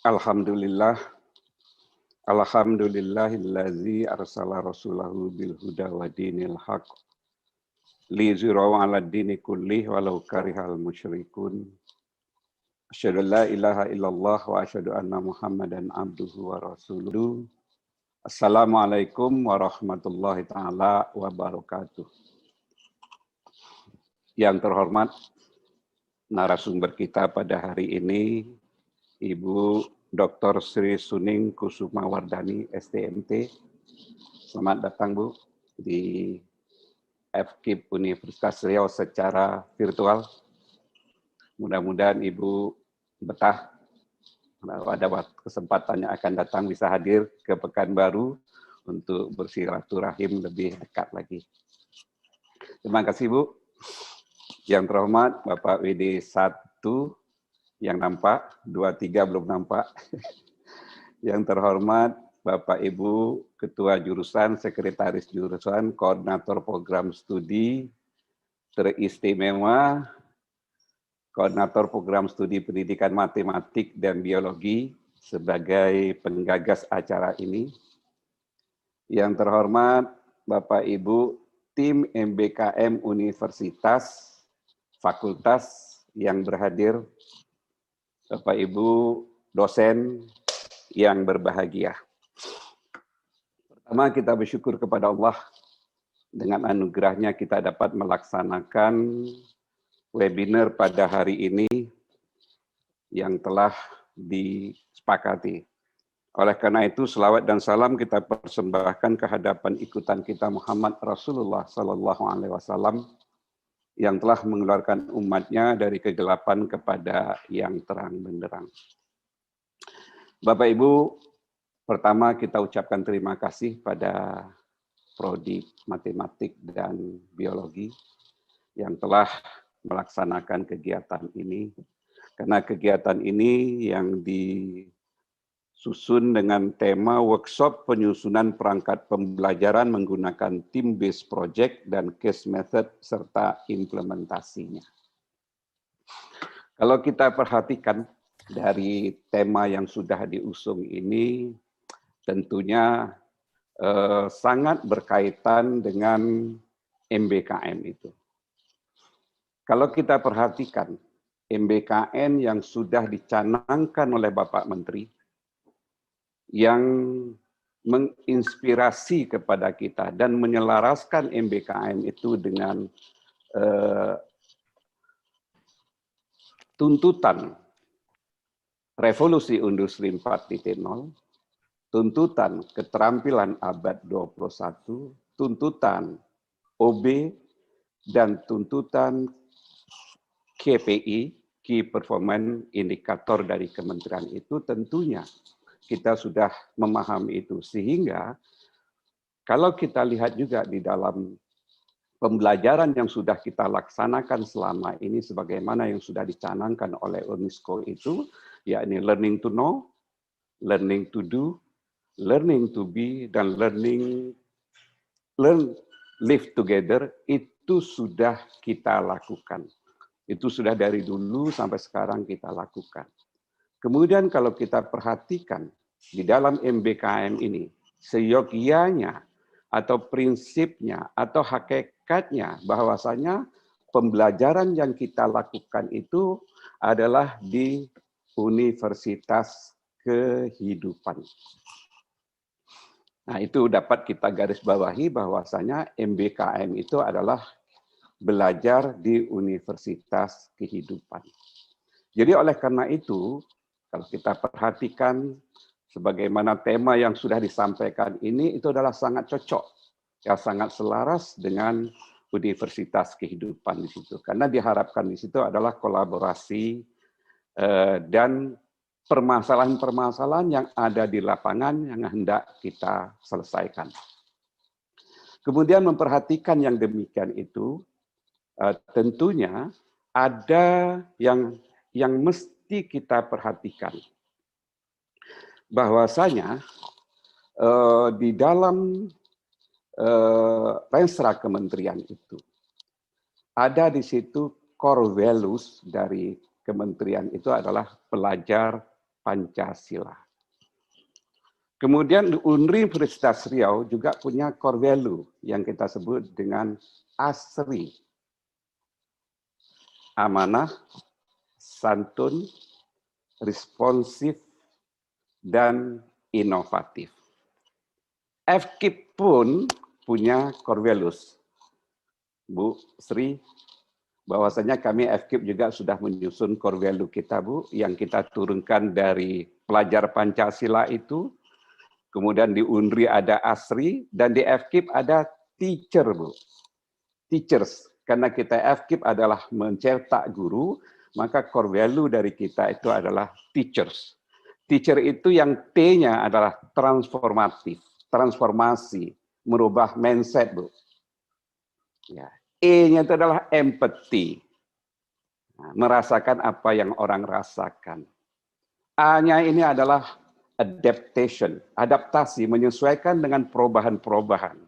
Alhamdulillah, alhamdulillahillazi arsala rasulahu bil huda wa dinil haq li yuzhirahu 'ala dini kullih walau karihal musyrikun. Asyhadu an la ilaha illallah wa asyhadu anna Muhammadan abduhu wa rasuluhu. Assalamualaikum warahmatullahi taala wabarakatuh. Yang terhormat narasumber kita pada hari ini, Ibu Dr. Sri Suning Kusumawardhani, STMT. Selamat datang, Bu, di FKIP Universitas Riau secara virtual. Mudah-mudahan Ibu betah. Pada kesempatan yang akan datang bisa hadir ke Pekanbaru untuk bersilaturahim lebih dekat lagi. Terima kasih, Bu. Yang terhormat Bapak WD 1 yang nampak, 23 belum nampak. Yang terhormat Bapak Ibu Ketua Jurusan, Sekretaris Jurusan, Koordinator Program Studi Teristimewa, Koordinator Program Studi Pendidikan Matematik dan Biologi sebagai penggagas acara ini. Yang terhormat Bapak Ibu tim MBKM Universitas, Fakultas yang berhadir, Bapak Ibu dosen yang berbahagia. Pertama, kita bersyukur kepada Allah dengan anugerahnya kita dapat melaksanakan webinar pada hari ini yang telah disepakati. Oleh karena itu, selawat dan salam kita persembahkan ke hadapan ikutan kita Muhammad Rasulullah SAW yang telah mengeluarkan umatnya dari kegelapan kepada yang terang benderang. Bapak Ibu, pertama kita ucapkan terima kasih pada Prodi Matematik dan Biologi yang telah melaksanakan kegiatan ini. Karena kegiatan ini yang disusun dengan tema workshop penyusunan perangkat pembelajaran menggunakan team-based project dan case method serta implementasinya. Kalau kita perhatikan dari tema yang sudah diusung ini, tentunya sangat berkaitan dengan MBKM itu. Kalau kita perhatikan MBKM yang sudah dicanangkan oleh Bapak Menteri, yang menginspirasi kepada kita dan menyelaraskan MBKM itu dengan tuntutan revolusi industri 4.0, tuntutan keterampilan abad 21, tuntutan OB, dan tuntutan KPI, Key Performance Indicator dari kementerian itu, tentunya kita sudah memahami itu. Sehingga kalau kita lihat juga di dalam pembelajaran yang sudah kita laksanakan selama ini, sebagaimana yang sudah dicanangkan oleh UNESCO itu, yakni learning to know, learning to do, learning to be, dan live together, itu sudah kita lakukan. Itu sudah dari dulu sampai sekarang kita lakukan. Kemudian kalau kita perhatikan di dalam MBKM ini, seyogianya atau prinsipnya atau hakikatnya bahwasanya pembelajaran yang kita lakukan itu adalah di universitas kehidupan. Nah, itu dapat kita garis bawahi bahwasanya MBKM itu adalah belajar di universitas kehidupan. Jadi oleh karena itu, kalau kita perhatikan sebagaimana tema yang sudah disampaikan ini, itu adalah sangat cocok, ya sangat selaras dengan universitas kehidupan di situ. Karena diharapkan di situ adalah kolaborasi dan permasalahan-permasalahan yang ada di lapangan yang hendak kita selesaikan. Kemudian memperhatikan yang demikian itu, tentunya ada yang mesti kita perhatikan. Bahwasanya di dalam Renstra Kementerian itu ada di situ core values dari kementerian itu adalah pelajar Pancasila. Kemudian Universitas Riau juga punya core value yang kita sebut dengan ASRI. Amanah, santun, responsif, dan inovatif. FKIP pun punya core values. Bu Sri, bahwasanya kami FKIP juga sudah menyusun core value kita, Bu, yang kita turunkan dari pelajar Pancasila itu. Kemudian di UNRI ada ASRI, dan di FKIP ada teacher, Bu. Teachers, karena kita FKIP adalah mencetak guru, maka core value dari kita itu adalah teachers. Teacher itu yang T-nya adalah transformatif, transformasi, merubah mindset, Bu. Ya. E-nya itu adalah empathy, merasakan apa yang orang rasakan. A-nya ini adalah adaptation, adaptasi, menyesuaikan dengan perubahan-perubahan.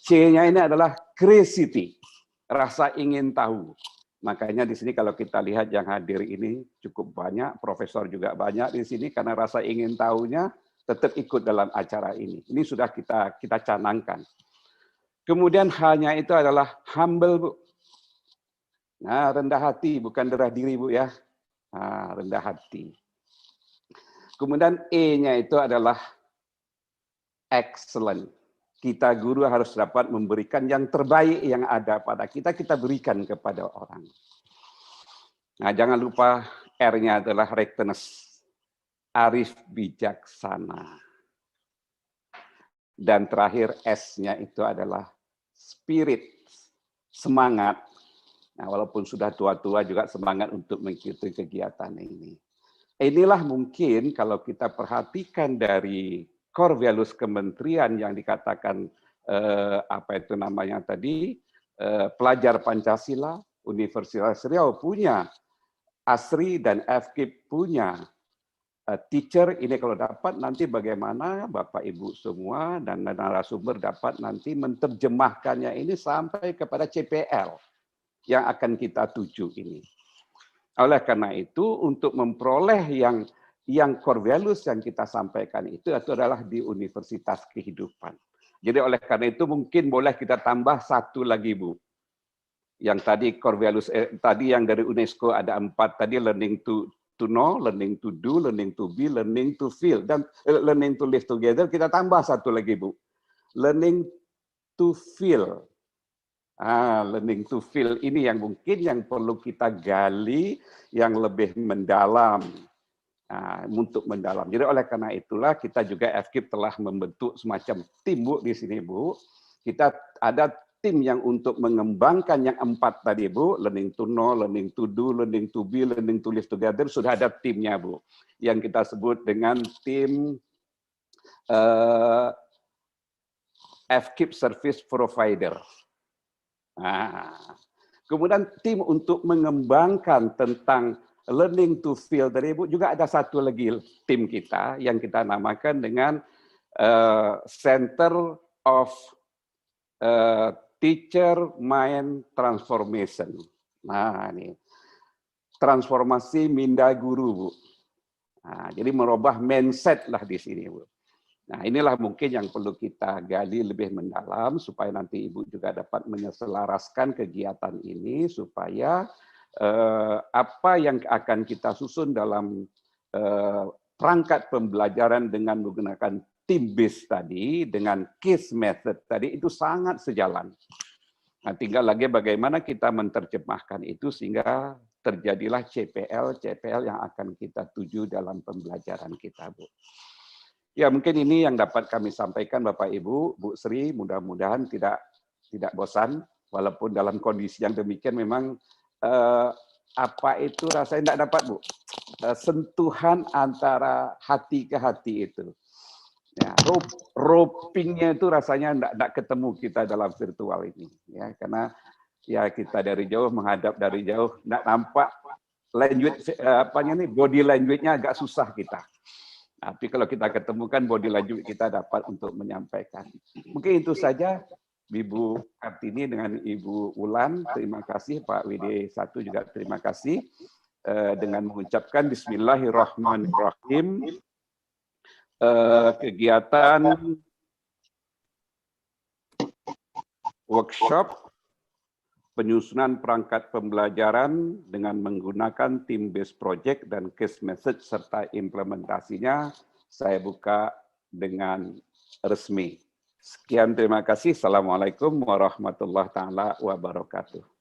C-nya ini adalah curiosity, rasa ingin tahu. Makanya di sini kalau kita lihat yang hadir ini cukup banyak, profesor juga banyak di sini karena rasa ingin tahunya tetap ikut dalam acara ini. Ini sudah kita canangkan. Kemudian H-nya itu adalah humble, Bu. Nah, rendah hati, bukan rendah diri, Bu ya. Nah, rendah hati. Kemudian E-nya itu adalah excellent. Kita guru harus dapat memberikan yang terbaik yang ada pada kita, kita berikan kepada orang. Nah, jangan lupa R-nya adalah rectness, arif bijaksana. Dan terakhir S-nya itu adalah spirit, semangat. Nah, walaupun sudah tua-tua juga semangat untuk mengikuti kegiatan ini. Inilah mungkin kalau kita perhatikan dari core values kementerian yang dikatakan apa itu namanya tadi, pelajar Pancasila, Universitas Riau punya, ASRI dan FKIP punya, teacher ini kalau dapat nanti bagaimana Bapak Ibu semua dan narasumber dapat nanti menerjemahkannya ini sampai kepada CPL yang akan kita tuju ini. Oleh karena itu, untuk memperoleh yang core values yang kita sampaikan itu adalah di Universitas Kehidupan. Jadi oleh karena itu mungkin boleh kita tambah satu lagi, Bu. Yang tadi core values, tadi yang dari UNESCO ada 4, tadi learning to know, learning to do, learning to be, learning to feel, dan learning to live together, kita tambah satu lagi, Bu. Learning to feel. Learning to feel ini yang mungkin yang perlu kita gali yang lebih mendalam, untuk mendalam. Jadi oleh karena itulah kita juga FKIP telah membentuk semacam tim, Bu, di sini, Bu. Kita ada tim yang untuk mengembangkan yang 4 tadi, Bu, learning to know, learning to do, learning to be, learning to live together, sudah ada timnya, Bu. Yang kita sebut dengan tim FKIP Service Provider. Kemudian tim untuk mengembangkan tentang learning to feel dari Ibu juga ada satu lagi tim kita yang kita namakan dengan Center of Teacher Mind Transformation. Nah, ini transformasi minda guru, Bu. Jadi merubah mindset lah di sini, Bu. Nah, inilah mungkin yang perlu kita gali lebih mendalam supaya nanti Ibu juga dapat menyelaraskan kegiatan ini supaya apa yang akan kita susun dalam perangkat pembelajaran dengan menggunakan team based tadi, dengan case method tadi itu sangat sejalan. Nah, tinggal lagi bagaimana kita menerjemahkan itu sehingga terjadilah CPL yang akan kita tuju dalam pembelajaran kita, Bu. Ya, mungkin ini yang dapat kami sampaikan Bapak Ibu, Bu Sri, mudah-mudahan tidak bosan, walaupun dalam kondisi yang demikian memang apa itu rasanya tidak dapat, Bu. Sentuhan antara hati ke hati itu. Ya, ropingnya itu rasanya tidak ketemu kita dalam virtual ini. Ya, karena ya kita dari jauh menghadap dari jauh, tidak nampak language, body language-nya agak susah kita. Tapi kalau kita ketemukan body language kita dapat untuk menyampaikan. Mungkin itu saja, Ibu Kartini dengan Ibu Ulan. Terima kasih, Pak WD1 juga terima kasih. dengan mengucapkan Bismillahirrahmanirrahim. Kegiatan workshop penyusunan perangkat pembelajaran dengan menggunakan team-based project dan case message serta implementasinya saya buka dengan resmi. Sekian, terima kasih. Assalamualaikum warahmatullahi taala wabarakatuh.